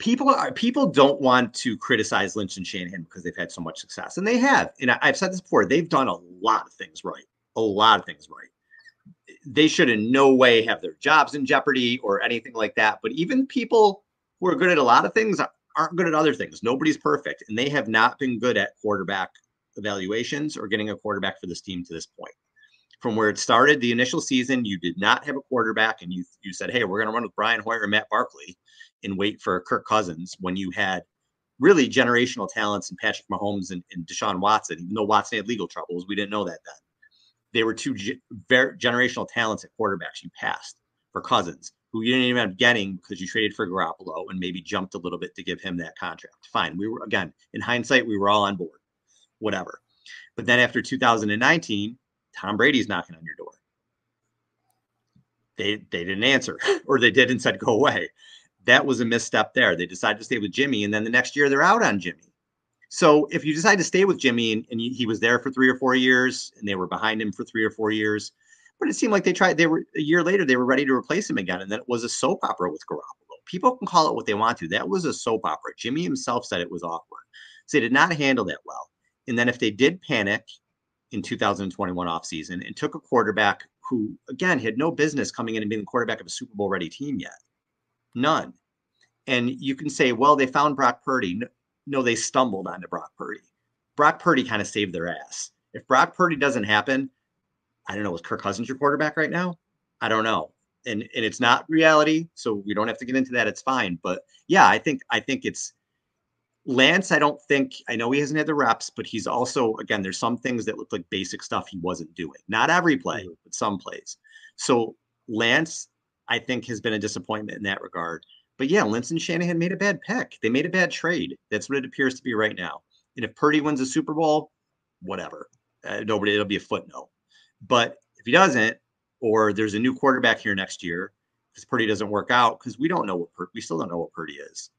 people don't want to criticize Lynch and Shanahan because they've had so much success, and they have. And I've said this before, they've done a lot of things right, a lot of things right. They should in no way have their jobs in jeopardy or anything like that. But even people who are good at a lot of things aren't good at other things. Nobody's perfect, and they have not been good at quarterback evaluations or getting a quarterback for this team to this point. From where it started, the initial season, you did not have a quarterback, and you said, "Hey, we're going to run with Brian Hoyer and Matt Barkley, and wait for Kirk Cousins." When you had really generational talents in Patrick Mahomes and Deshaun Watson, even though Watson had legal troubles, we didn't know that then. They were two very generational talents at quarterbacks you passed for Cousins, who you didn't even end up getting because you traded for Garoppolo and maybe jumped a little bit to give him that contract. Fine. We were, again, in hindsight, we were all on board, whatever. But then after 2019, Tom Brady's knocking on your door. They didn't answer, or they did and said, go away. That was a misstep there. They decided to stay with Jimmy, and then the next year they're out on Jimmy. So if you decide to stay with Jimmy and he was there for 3 or 4 years and they were behind him for 3 or 4 years, but it seemed like they were a year later, they were ready to replace him again. And then it was a soap opera with Garoppolo. People can call it what they want to. That was a soap opera. Jimmy himself said it was awkward. So they did not handle that well. And then if they did panic in 2021 offseason and took a quarterback who, again, had no business coming in and being the quarterback of a Super Bowl ready team yet, none. And you can say, well, they found Brock Purdy. No, they stumbled onto Brock Purdy. Brock Purdy kind of saved their ass. If Brock Purdy doesn't happen, I don't know, is Kirk Cousins your quarterback right now? I don't know. And it's not reality, so we don't have to get into that. It's fine. But yeah, I think it's Lance. I know he hasn't had the reps, but he's also, again, there's some things that look like basic stuff he wasn't doing. Not every play, but some plays. So Lance, I think, has been a disappointment in that regard. But yeah, Lynch and Shanahan made a bad pick. They made a bad trade. That's what it appears to be right now. And if Purdy wins a Super Bowl, whatever. It'll be a footnote. But if he doesn't, or there's a new quarterback here next year, because Purdy doesn't work out, because we still don't know what Purdy is.